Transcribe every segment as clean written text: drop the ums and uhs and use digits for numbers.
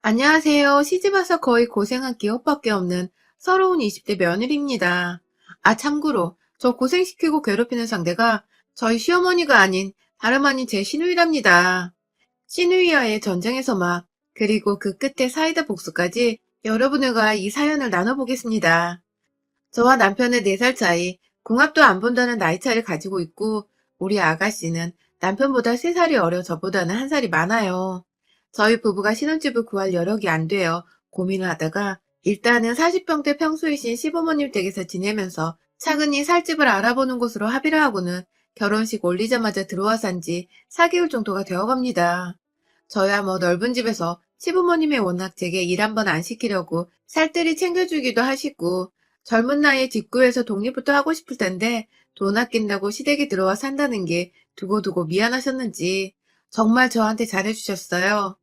안녕하세요. 시집와서 거의 고생한 기억밖에 없는 서러운 20대 며느리입니다. 아, 참고로 저 고생시키고 괴롭히는 상대가 저희 시어머니가 아닌 다름 아닌 제 시누이랍니다. 시누이와의 전쟁에서 막, 그리고 그 끝에 사이다 복수까지 여러분들과 이 사연을 나눠보겠습니다. 저와 남편의 4살 차이, 궁합도 안 본다는 나이 차이를 가지고 있고, 우리 아가씨는 남편보다 3살이 어려 저보다는 1살이 많아요. 저희 부부가 신혼집을 구할 여력이 안 돼요. 고민을 하다가 일단은 40평대 평수이신 시부모님 댁에서 지내면서 차근히 살 집을 알아보는 곳으로 합의를 하고는 결혼식 올리자마자 들어와 산 지 4개월 정도가 되어갑니다. 저야 뭐 넓은 집에서 시부모님이 워낙 제게 일 한번 안 시키려고 살뜰히 챙겨주기도 하시고 젊은 나이에 직구해서 독립부터 하고 싶을 텐데 돈 아낀다고 시댁에 들어와 산다는 게 두고두고 미안하셨는지 정말 저한테 잘해주셨어요.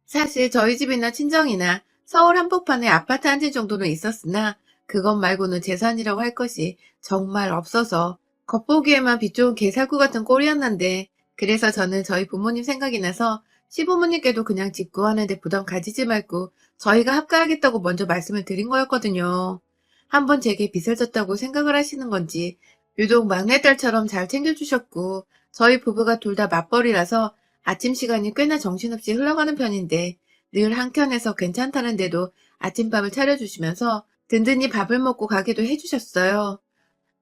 사실 저희 집이나 친정이나 서울 한복판에 아파트 한 채 정도는 있었으나 그것 말고는 재산이라고 할 것이 정말 없어서 겉보기에만 빛 좋은 개살구 같은 꼴이었는데 그래서 저는 저희 부모님 생각이 나서 시부모님께도 그냥 직구하는데 부담 가지지 말고 저희가 합가하겠다고 먼저 말씀을 드린 거였거든요. 한번 제게 빚을 졌다고 생각을 하시는 건지 유독 막내딸처럼 잘 챙겨주셨고 저희 부부가 둘 다 맞벌이라서 아침 시간이 꽤나 정신없이 흘러가는 편인데 늘 한켠에서 괜찮다는데도 아침밥을 차려주시면서 든든히 밥을 먹고 가기도 해주셨어요.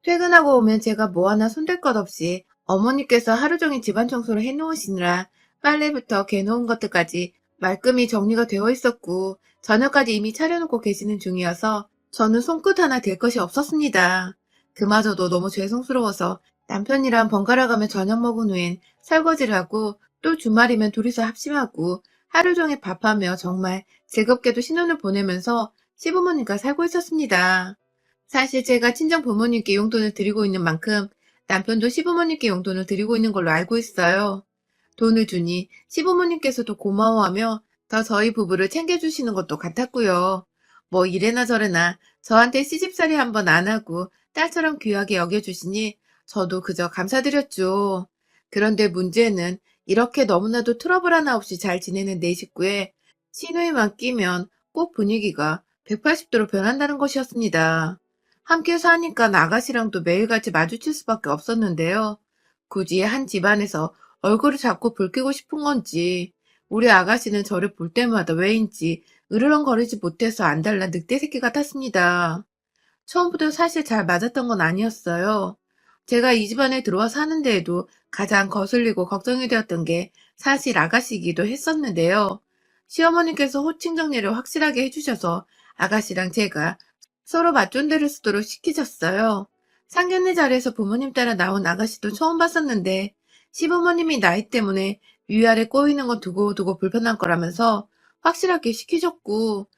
퇴근하고 오면 제가 뭐 하나 손댈 것 없이 어머니께서 하루 종일 집안 청소를 해놓으시느라 빨래부터 개놓은 것들까지 말끔히 정리가 되어 있었고 저녁까지 이미 차려놓고 계시는 중이어서 저는 손끝 하나 댈 것이 없었습니다. 그마저도 너무 죄송스러워서 남편이랑 번갈아 가며 저녁 먹은 후엔 설거지를 하고 또 주말이면 둘이서 합심하고 하루 종일 밥하며 정말 즐겁게도 신혼을 보내면서 시부모님과 살고 있었습니다. 사실 제가 친정 부모님께 용돈을 드리고 있는 만큼 남편도 시부모님께 용돈을 드리고 있는 걸로 알고 있어요. 돈을 주니 시부모님께서도 고마워하며 더 저희 부부를 챙겨주시는 것도 같았고요. 뭐 이래나 저래나 저한테 시집살이 한번 안 하고 딸처럼 귀하게 여겨주시니 저도 그저 감사드렸죠. 그런데 문제는 이렇게 너무나도 트러블 하나 없이 잘 지내는 내 식구에 시누이만 끼면 꼭 분위기가 180도로 변한다는 것이었습니다. 함께 사니까 아가씨랑도 매일같이 마주칠 수밖에 없었는데요. 굳이 한 집안에서 얼굴을 자꾸 붉히고 싶은 건지 우리 아가씨는 저를 볼 때마다 왜인지 으르렁거리지 못해서 안달난 늑대 새끼 같았습니다. 처음부터 사실 잘 맞았던 건 아니었어요. 제가 이 집안에 들어와 사는 데에도 가장 거슬리고 걱정이 되었던 게 사실 아가씨이기도 했었는데요. 시어머니께서 호칭 정리를 확실하게 해주셔서 아가씨랑 제가 서로 맞존대를 쓰도록 시키셨어요. 상견례 자리에서 부모님 따라 나온 아가씨도 처음 봤었는데 시부모님이 나이 때문에 위아래 꼬이는 건 두고두고 불편한 거라면서 확실하게 시키셨고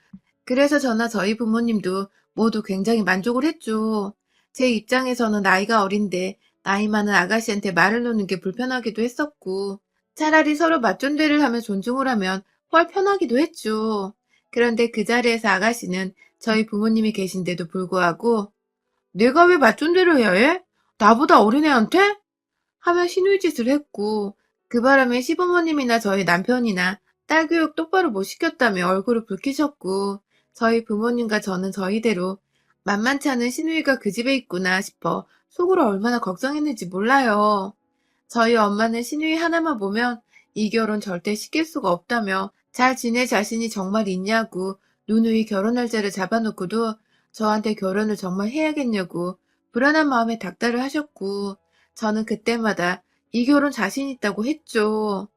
그래서 저나 저희 부모님도 모두 굉장히 만족을 했죠. 제 입장에서는 나이가 어린데 나이 많은 아가씨한테 말을 놓는 게 불편하기도 했었고 차라리 서로 맞존대를 하며 존중을 하면 훨 편하기도 했죠. 그런데 그 자리에서 아가씨는 저희 부모님이 계신데도 불구하고 내가 왜 맞존대를 해야 해? 나보다 어린애한테? 하며 시누이짓을 했고 그 바람에 시부모님이나 저희 남편이나 딸 교육 똑바로 못 시켰다며 얼굴을 붉히셨고 저희 부모님과 저는 저희대로 만만치 않은 시누이가 그 집에 있구나 싶어 속으로 얼마나 걱정했는지 몰라요. 저희 엄마는 시누이 하나만 보면 이 결혼 절대 시킬 수가 없다며 잘 지낼 자신이 정말 있냐고 누누이 결혼 날짜를 잡아놓고도 저한테 결혼을 정말 해야겠냐고 불안한 마음에 닥달을 하셨고 저는 그때마다 이 결혼 자신 있다고 했죠.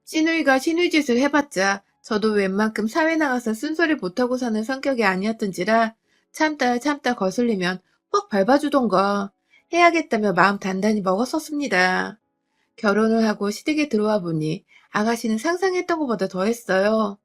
시누이가 시누이짓을 해봤자 저도 웬만큼 사회 나가서 쓴소리 못하고 사는 성격이 아니었던지라 참다 참다 거슬리면 확 밟아주던가 해야겠다며 마음 단단히 먹었었습니다. 결혼을 하고 시댁에 들어와 보니 아가씨는 상상했던 것보다 더했어요.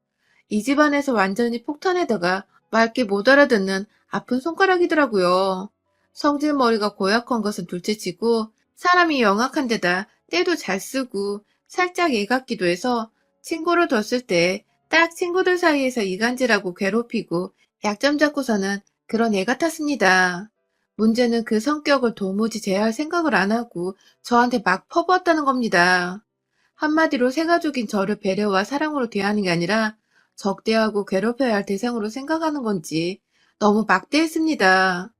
이 집안에서 완전히 폭탄에다가 맑게 못 알아듣는 아픈 손가락이더라고요. 성질머리가 고약한 것은 둘째치고 사람이 영악한 데다 때도 잘 쓰고 살짝 애 같기도 해서 친구를 뒀을 때 딱 친구들 사이에서 이간질하고 괴롭히고 약점 잡고서는 그런 애 같았습니다. 문제는 그 성격을 도무지 제어할 생각을 안 하고 저한테 막 퍼부었다는 겁니다. 한마디로 새가족인 저를 배려와 사랑으로 대하는 게 아니라 적대하고 괴롭혀야 할 대상으로 생각하는 건지 너무 막대했습니다.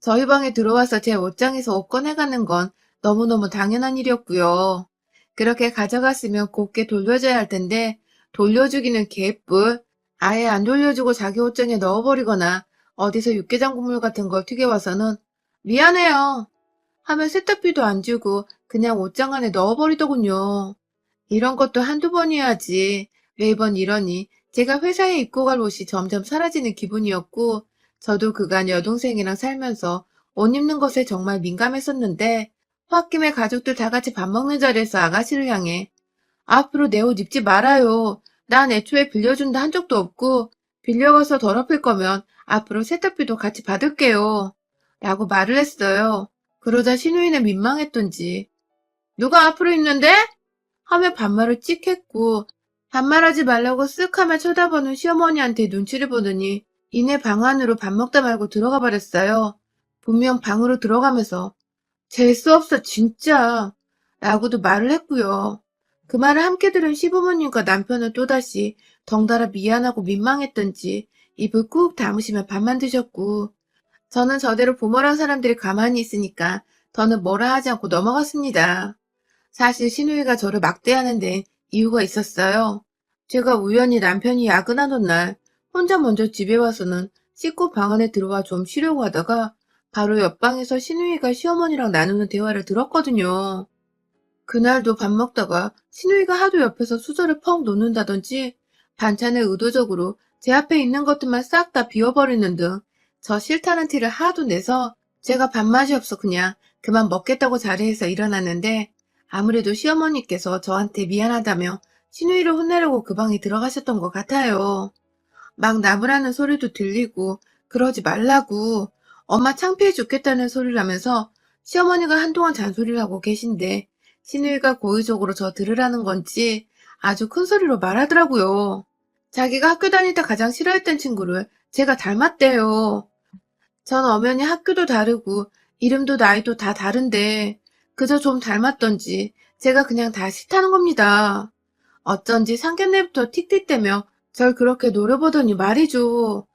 저희 방에 들어와서 제 옷장에서 옷 꺼내가는 건 너무너무 당연한 일이었고요. 그렇게 가져갔으면 곱게 돌려줘야 할 텐데 돌려주기는 개뿔. 아예 안 돌려주고 자기 옷장에 넣어버리거나 어디서 육개장 국물 같은 걸 튀겨와서는 미안해요 하면 세탁비도 안 주고 그냥 옷장 안에 넣어버리더군요. 이런 것도 한두 번이야지. 매번 이러니 제가 회사에 입고 갈 옷이 점점 사라지는 기분이었고, 저도 그간 여동생이랑 살면서 옷 입는 것에 정말 민감했었는데, 홧김에 가족들 다 같이 밥 먹는 자리에서 아가씨를 향해 앞으로 내 옷 입지 말아요. 난 애초에 빌려준다 한 적도 없고, 빌려가서 더럽힐 거면 앞으로 세탁비도 같이 받을게요. 라고 말을 했어요. 그러자 신우이는 민망했던지, 누가 앞으로 입는데? 하며 반말을 찍 했고 반말하지 말라고 쓱 하며 쳐다보는 시어머니한테 눈치를 보더니 이내 방 안으로 밥 먹다 말고 들어가 버렸어요. 분명 방으로 들어가면서 재수 없어 진짜 라고도 말을 했고요. 그 말을 함께 들은 시부모님과 남편은 또다시 덩달아 미안하고 민망했던지 입을 꾹 다무시며 밥만 드셨고 저는 저대로 부모란 사람들이 가만히 있으니까 더는 뭐라 하지 않고 넘어갔습니다. 사실 신우이가 저를 막대하는 데 이유가 있었어요. 제가 우연히 남편이 야근하던 날 혼자 먼저 집에 와서는 씻고 방 안에 들어와 좀 쉬려고 하다가 바로 옆방에서 신우이가 시어머니랑 나누는 대화를 들었거든요. 그날도 밥 먹다가 신우이가 하도 옆에서 수저를 펑 놓는다든지 반찬을 의도적으로 제 앞에 있는 것들만 싹 다 비워버리는 등 저 싫다는 티를 하도 내서 제가 밥맛이 없어 그냥 그만 먹겠다고 자리에서 일어났는데 아무래도 시어머니께서 저한테 미안하다며 신우이를 혼내려고 그 방에 들어가셨던 것 같아요. 막 나무라는 소리도 들리고 그러지 말라고 엄마 창피해 죽겠다는 소리를 하면서 시어머니가 한동안 잔소리를 하고 계신데 신우이가 고의적으로 저 들으라는 건지 아주 큰 소리로 말하더라고요. 자기가 학교 다닐 때 가장 싫어했던 친구를 제가 닮았대요. 전 엄연히 학교도 다르고 이름도 나이도 다 다른데 그저 좀 닮았던지 제가 그냥 다 싫다는 겁니다. 어쩐지 상견례부터 틱틱대며 절 그렇게 노려보더니 말이죠.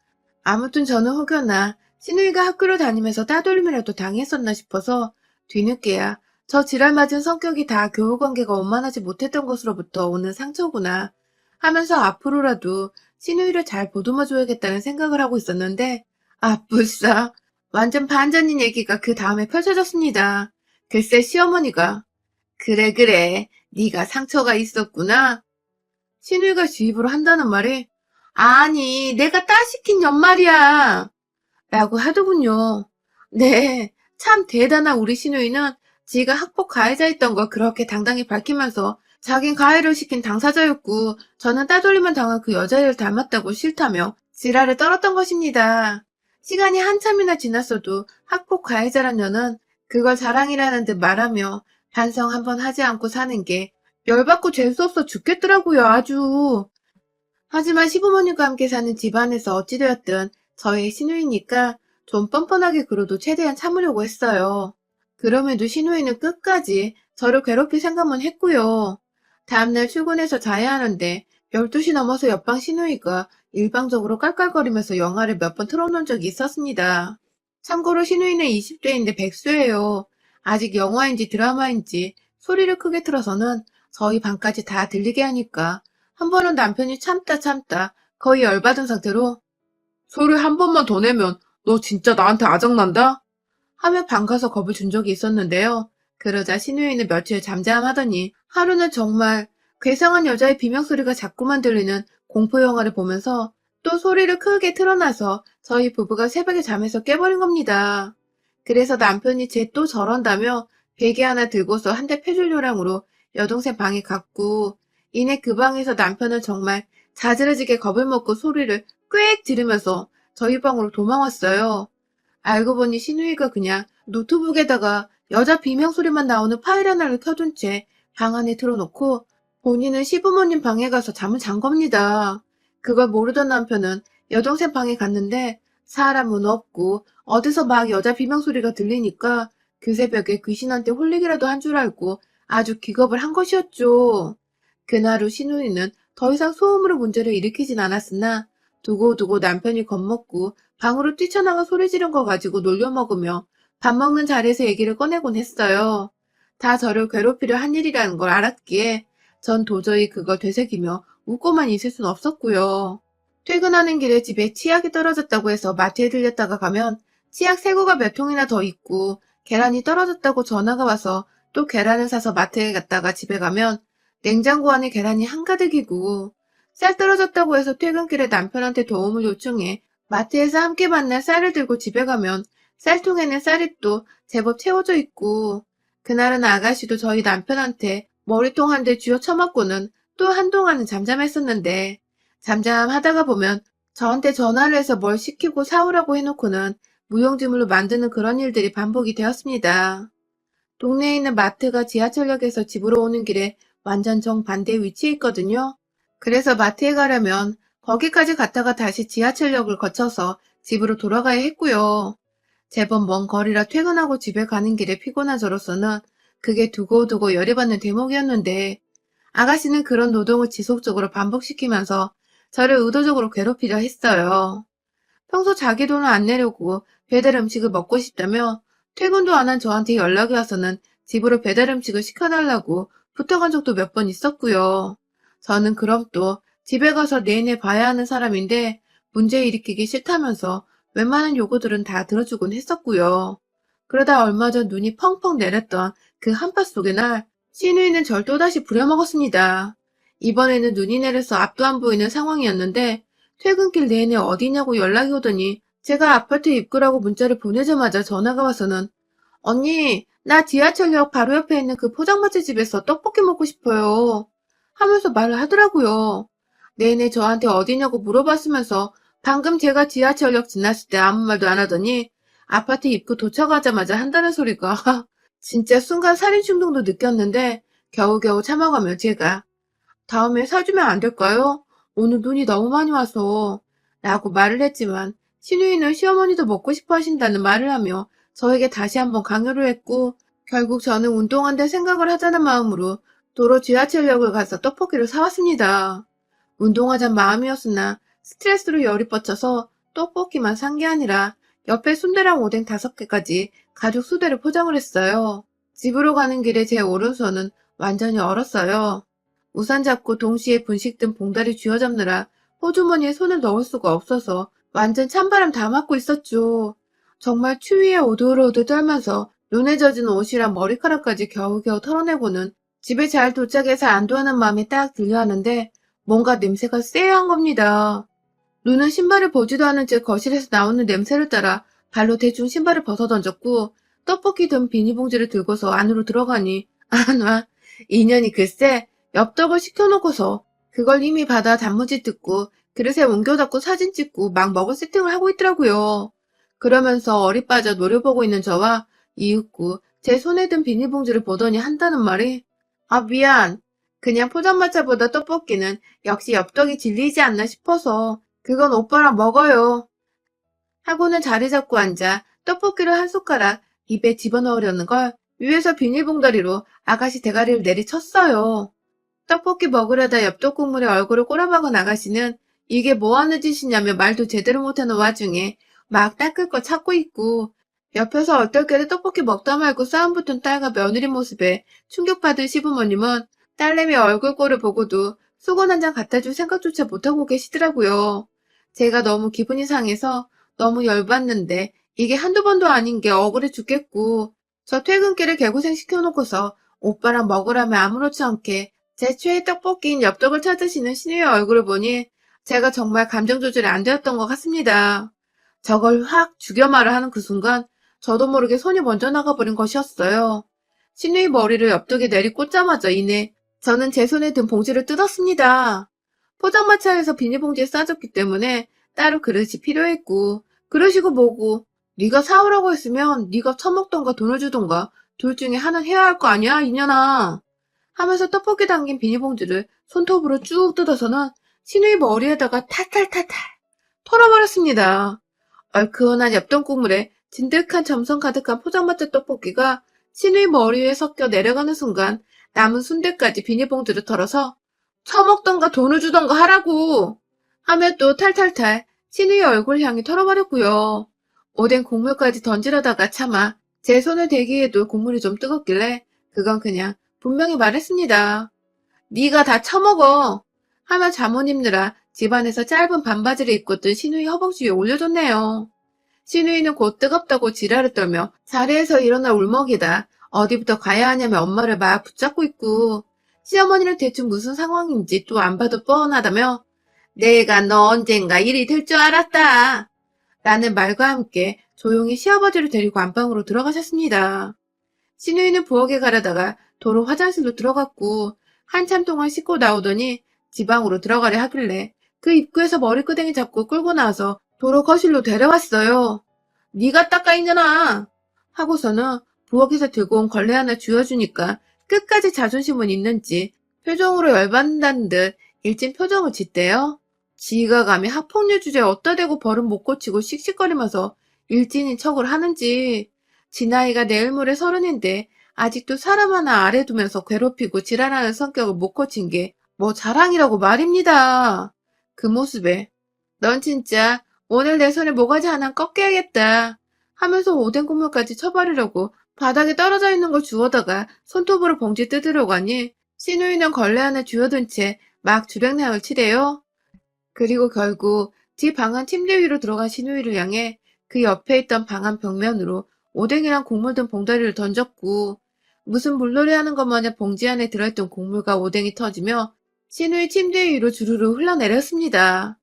아무튼 저는 혹여나 신우이가 학교를 다니면서 따돌림이라도 당했었나 싶어서 뒤늦게야 저 지랄 맞은 성격이 다 교우관계가 원만하지 못했던 것으로부터 오는 상처구나 하면서 앞으로라도 신우이를 잘 보듬어줘야겠다는 생각을 하고 있었는데 아 불사 완전 반전인 얘기가 그 다음에 펼쳐졌습니다. 글쎄 시어머니가 그래 그래 네가 상처가 있었구나. 신우이가 지 입으로 한다는 말이 아니 내가 딸 시킨 연말이야 라고 하더군요. 네, 참 대단한 우리 신우이는 지가 학폭 가해자였던 걸 그렇게 당당히 밝히면서 자긴 가해를 시킨 당사자였고 저는 따돌림을 당한 그 여자애를 닮았다고 싫다며 지랄을 떨었던 것입니다. 시간이 한참이나 지났어도 학폭 가해자란 년은 그걸 자랑이라는 듯 말하며 반성 한번 하지 않고 사는 게 열받고 재수없어 죽겠더라고요 아주. 하지만 시부모님과 함께 사는 집안에서 어찌되었든 저의 시누이니까 좀 뻔뻔하게 굴어도 최대한 참으려고 했어요. 그럼에도 시누이는 끝까지 저를 괴롭힐 생각만 했고요. 다음날 출근해서 자야 하는데 12시 넘어서 옆방 시누이가 일방적으로 깔깔거리면서 영화를 몇 번 틀어놓은 적이 있었습니다. 참고로 시누이는 20대인데 백수예요. 아직 영화인지 드라마인지 소리를 크게 틀어서는 저희 방까지 다 들리게 하니까 한 번은 남편이 참다 거의 열받은 상태로 소리 한 번만 더 내면 너 진짜 나한테 아작난다? 하며 방 가서 겁을 준 적이 있었는데요. 그러자 신우이는 며칠 잠잠하더니 하루는 정말 괴상한 여자의 비명소리가 자꾸만 들리는 공포영화를 보면서 또 소리를 크게 틀어놔서 저희 부부가 새벽에 잠에서 깨버린 겁니다. 그래서 남편이 쟤 또 저런다며 베개 하나 들고서 한 대 펴줄 요량으로 여동생 방에 갔고 이내 그 방에서 남편은 정말 자지러지게 겁을 먹고 소리를 꽥 지르면서 저희 방으로 도망왔어요. 알고 보니 신우이가 그냥 노트북에다가 여자 비명소리만 나오는 파일 하나를 켜둔 채 방 안에 틀어놓고 본인은 시부모님 방에 가서 잠을 잔 겁니다. 그걸 모르던 남편은 여동생 방에 갔는데 사람은 없고 어디서 막 여자 비명소리가 들리니까 그 새벽에 귀신한테 홀리기라도 한 줄 알고 아주 기겁을 한 것이었죠. 그날 후 신우이는 더 이상 소음으로 문제를 일으키진 않았으나 두고두고 남편이 겁먹고 방으로 뛰쳐나가 소리 지른 거 가지고 놀려먹으며 밥 먹는 자리에서 얘기를 꺼내곤 했어요. 다 저를 괴롭히려 한 일이라는 걸 알았기에 전 도저히 그걸 되새기며 웃고만 있을 순 없었고요. 퇴근하는 길에 집에 치약이 떨어졌다고 해서 마트에 들렸다가 가면 치약 새고가 몇 통이나 더 있고 계란이 떨어졌다고 전화가 와서 또 계란을 사서 마트에 갔다가 집에 가면 냉장고 안에 계란이 한가득이고 쌀 떨어졌다고 해서 퇴근길에 남편한테 도움을 요청해 마트에서 함께 만날 쌀을 들고 집에 가면 쌀통에는 쌀이 또 제법 채워져 있고 그날은 아가씨도 저희 남편한테 머리통 한 대 쥐어 쳐맞고는 또 한동안은 잠잠했었는데 잠잠하다가 보면 저한테 전화를 해서 뭘 시키고 사오라고 해놓고는 무용지물로 만드는 그런 일들이 반복이 되었습니다. 동네에 있는 마트가 지하철역에서 집으로 오는 길에 완전 정반대 위치에 있거든요. 그래서 마트에 가려면 거기까지 갔다가 다시 지하철역을 거쳐서 집으로 돌아가야 했고요. 제법 먼 거리라 퇴근하고 집에 가는 길에 피곤한 저로서는 그게 두고두고 열이 받는 대목이었는데 아가씨는 그런 노동을 지속적으로 반복시키면서 저를 의도적으로 괴롭히려 했어요. 평소 자기 돈을 안 내려고 배달 음식을 먹고 싶다며 퇴근도 안 한 저한테 연락이 와서는 집으로 배달 음식을 시켜달라고 부탁한 적도 몇 번 있었고요. 저는 그럼 또 집에 가서 내내 봐야 하는 사람인데 문제 일으키기 싫다면서 웬만한 요구들은 다 들어주곤 했었고요. 그러다 얼마 전 눈이 펑펑 내렸던 그 한파 속의 날 시누이는 절 또다시 부려먹었습니다. 이번에는 눈이 내려서 앞도 안 보이는 상황이었는데 퇴근길 내내 어디냐고 연락이 오더니 제가 아파트 입구라고 문자를 보내자마자 전화가 와서는 언니, 나 지하철역 바로 옆에 있는 그 포장마차 집에서 떡볶이 먹고 싶어요. 하면서 말을 하더라고요. 내내 저한테 어디냐고 물어봤으면서 방금 제가 지하철역 지났을 때 아무 말도 안 하더니 아파트 입구 도착하자마자 한다는 소리가 진짜 순간 살인 충동도 느꼈는데 겨우겨우 참아가며 제가 다음에 사주면 안 될까요? 오늘 눈이 너무 많이 와서 라고 말을 했지만 시누이는 시어머니도 먹고 싶어 하신다는 말을 하며 저에게 다시 한번 강요를 했고 결국 저는 운동한다 생각을 하자는 마음으로 도로 지하철역을 가서 떡볶이를 사왔습니다. 운동하자는 마음이었으나 스트레스로 열이 뻗쳐서 떡볶이만 산 게 아니라 옆에 순대랑 오뎅 5개까지 가족 수대를 포장을 했어요. 집으로 가는 길에 제 오른손은 완전히 얼었어요. 우산 잡고 동시에 분식 든 봉다리 쥐어잡느라 호주머니에 손을 넣을 수가 없어서 완전 찬바람 다 맞고 있었죠. 정말 추위에 오들오들 떨면서 눈에 젖은 옷이랑 머리카락까지 겨우겨우 털어내고는 집에 잘 도착해서 안도하는 마음이 딱 들려 하는데 뭔가 냄새가 쎄한 겁니다. 눈은 신발을 보지도 않은 채 거실에서 나오는 냄새를 따라 발로 대충 신발을 벗어던졌고 떡볶이 든 비닐봉지를 들고서 안으로 들어가니 나 인연이 글쎄 엽떡을 시켜놓고서 그걸 이미 받아 단무지 뜯고 그릇에 옮겨닫고 사진 찍고 막 먹을 세팅을 하고 있더라고요. 그러면서 어리 빠져 노려보고 있는 저와 이윽고 제 손에 든 비닐봉지를 보더니 한다는 말이 아 미안. 그냥 포장마차보다 떡볶이는 역시 엽떡이 진리지 않나 싶어서 그건 오빠랑 먹어요. 하고는 자리 잡고 앉아 떡볶이를 한 숟가락 입에 집어넣으려는 걸 위에서 비닐봉다리로 아가씨 대가리를 내리쳤어요. 떡볶이 먹으려다 엽떡 국물에 얼굴을 꼬라박은 아가씨는 이게 뭐하는 짓이냐며 말도 제대로 못하는 와중에 막 닦을 거 찾고 있고 옆에서 얼떨결에 떡볶이 먹다 말고 싸움 붙은 딸과 며느리 모습에 충격받은 시부모님은 딸내미 얼굴 꼴을 보고도 수건 한 장 갖다 줄 생각조차 못하고 계시더라고요. 제가 너무 기분이 상해서 너무 열받는데 이게 한두 번도 아닌 게 억울해 죽겠고 저 퇴근길에 개고생 시켜놓고서 오빠랑 먹으라며 아무렇지 않게 제 최애 떡볶이인 엽떡을 찾으시는 신우의 얼굴을 보니 제가 정말 감정 조절이 안 되었던 것 같습니다. 저걸 확 죽여 말을 하는 그 순간 저도 모르게 손이 먼저 나가버린 것이었어요. 신우의 머리를 엽떡에 내리꽂자마자 이내 저는 제 손에 든 봉지를 뜯었습니다. 포장마차에서 비닐봉지에 싸졌기 때문에 따로 그릇이 필요했고 그러시고 뭐고 네가 사오라고 했으면 네가 처먹던가 돈을 주던가 둘 중에 하나는 해야 할 거 아니야 이년아. 하면서 떡볶이 담긴 비닐봉지를 손톱으로 쭉 뜯어서는 신우의 머리에다가 탈탈탈탈 털어버렸습니다. 얼큰한 엽떡 국물에 진득한 점성 가득한 포장마차 떡볶이가 신우의 머리 위에 섞여 내려가는 순간 남은 순대까지 비닐봉지를 털어서 처먹던가 돈을 주던가 하라고! 하며 또 탈탈탈 신우의 얼굴 향해 털어버렸고요. 오뎅 국물까지 던지려다가 차마 제 손을 대기에도 국물이 좀 뜨겁길래 그건 그냥 분명히 말했습니다. 네가 다 처먹어! 하며 잠옷 입느라 집안에서 짧은 반바지를 입고 뜬 신우이 허벅지 위에 올려줬네요. 신우이는 곧 뜨겁다고 지랄을 떨며 자리에서 일어나 울먹이다 어디부터 가야 하냐며 엄마를 막 붙잡고 있고 시어머니는 대충 무슨 상황인지 또 안 봐도 뻔하다며 내가 너 언젠가 일이 될 줄 알았다 라는 말과 함께 조용히 시아버지를 데리고 안방으로 들어가셨습니다. 신우이는 부엌에 가려다가 도로 화장실로 들어갔고 한참 동안 씻고 나오더니 지방으로 들어가려 하길래 그 입구에서 머리끄댕이 잡고 끌고 나와서 도로 거실로 데려왔어요. 네가 닦아 이년아 하고서는 부엌에서 들고 온 걸레 하나 쥐어주니까 끝까지 자존심은 있는지 표정으로 열받는다는 듯 일진 표정을 짓대요. 지가 감히 학폭력 주제에 어디다 대고 버릇 못 고치고 씩씩거리면서 일진인 척을 하는지 지 나이가 내일 모레 30인데 아직도 사람 하나 아래 두면서 괴롭히고 지랄하는 성격을 못 고친 게 뭐 자랑이라고 말입니다. 그 모습에 넌 진짜 오늘 내 손에 모가지 하나 꺾여야겠다 하면서 오뎅 국물까지 쳐버리려고 바닥에 떨어져 있는 걸 주워다가 손톱으로 봉지 뜯으려고 하니 신우이는 걸레 하나 쥐어든 채 막 주랭랑을 치래요. 그리고 결국 집 방안 침대 위로 들어간 신우이를 향해 그 옆에 있던 방안 벽면으로 오뎅이랑 국물 든 봉다리를 던졌고 무슨 물놀이 하는 것 마냥 봉지 안에 들어있던 국물과 오뎅이 터지며 신우이 침대 위로 주르르 흘러내렸습니다.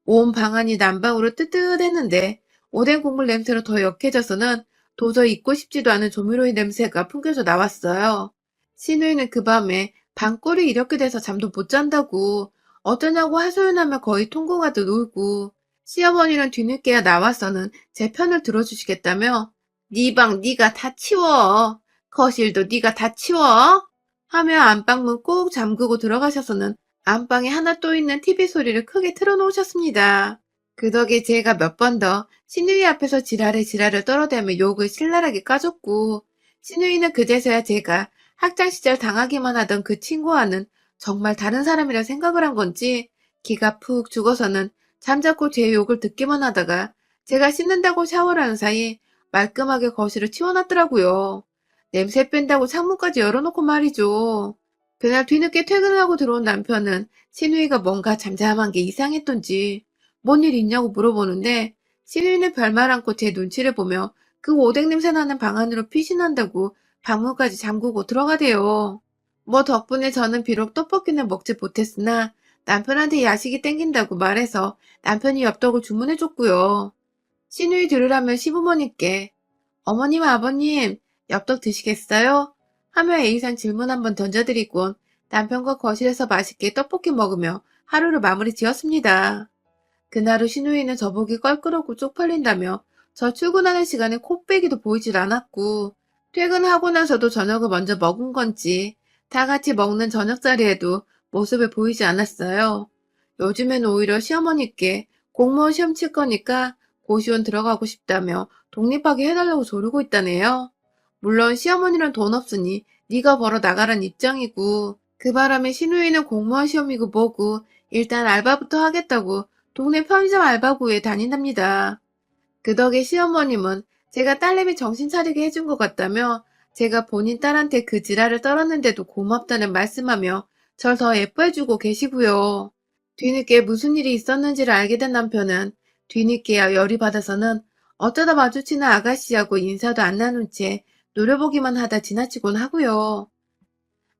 온 방안이 난방으로 뜨뜻했는데 오뎅 국물 냄새로 더 역해져서는 도저히 잊고 싶지도 않은 조미료의 냄새가 풍겨져 나왔어요. 신우이는 그 밤에 방골이 이렇게 돼서 잠도 못 잔다고 어쩌냐고 하소연하며 거의 통곡하듯 울고 시어머니는 뒤늦게야 나와서는 제 편을 들어주시겠다며 네 방 네가 다 치워. 거실도 네가 다 치워. 하며 안방문 꼭 잠그고 들어가셔서는 안방에 하나 또 있는 TV 소리를 크게 틀어놓으셨습니다. 그 덕에 제가 몇 번 더 신우이 앞에서 지랄을 떨어대며 욕을 신랄하게 까줬고 신우이는 그제서야 제가 학창시절 당하기만 하던 그 친구와는 정말 다른 사람이라 생각을 한 건지 기가 푹 죽어서는 잠자코 제 욕을 듣기만 하다가 제가 씻는다고 샤워를 하는 사이 말끔하게 거실을 치워놨더라고요. 냄새 뺀다고 창문까지 열어놓고 말이죠. 그날 뒤늦게 퇴근을 하고 들어온 남편은 신우이가 뭔가 잠잠한 게 이상했던지 뭔 일 있냐고 물어보는데 신우이는 별말 않고 제 눈치를 보며 그 오뎅 냄새 나는 방 안으로 피신한다고 방문까지 잠그고 들어가대요. 뭐 덕분에 저는 비록 떡볶이는 먹지 못했으나 남편한테 야식이 땡긴다고 말해서 남편이 엽떡을 주문해줬고요. 신우이 들으라면 시부모님께 어머님 아버님 엽떡 드시겠어요? 하며 A산 질문 한번 던져드리곤 남편과 거실에서 맛있게 떡볶이 먹으며 하루를 마무리 지었습니다. 그날 후 신우이는 저보기 껄끄럽고 쪽팔린다며 저 출근하는 시간에 코빼기도 보이질 않았고 퇴근하고 나서도 저녁을 먼저 먹은 건지 다 같이 먹는 저녁 자리에도 모습을 보이지 않았어요. 요즘엔 오히려 시어머니께 공무원 시험 칠 거니까 고시원 들어가고 싶다며 독립하게 해달라고 조르고 있다네요. 물론 시어머니는 돈 없으니 네가 벌어 나가란 입장이고 그 바람에 신우이는 공무원 시험이고 뭐고 일단 알바부터 하겠다고 동네 편의점 알바구에 다닌답니다. 그 덕에 시어머님은 제가 딸내미 정신 차리게 해준 것 같다며 제가 본인 딸한테 그 지랄을 떨었는데도 고맙다는 말씀하며 절 더 예뻐해주고 계시고요. 뒤늦게 무슨 일이 있었는지를 알게 된 남편은 뒤늦게야 열이 받아서는 어쩌다 마주치는 아가씨하고 인사도 안 나눈 채 노려보기만 하다 지나치곤 하고요.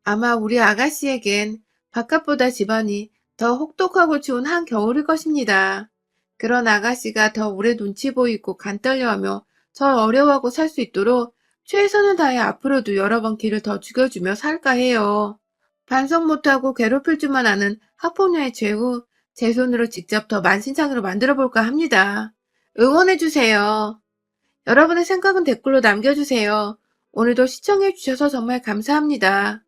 아마 우리 아가씨에겐 바깥보다 집안이 더 혹독하고 추운 한겨울일 것입니다. 그런 아가씨가 더 오래 눈치 보이고 간 떨려하며 절 어려워하고 살 수 있도록 최선을 다해 앞으로도 여러 번 길을 더 죽여주며 살까 해요. 반성 못하고 괴롭힐 줄만 아는 학폭녀의 죄후 제 손으로 직접 더 만신창으로 만들어볼까 합니다. 응원해주세요. 여러분의 생각은 댓글로 남겨주세요. 오늘도 시청해주셔서 정말 감사합니다.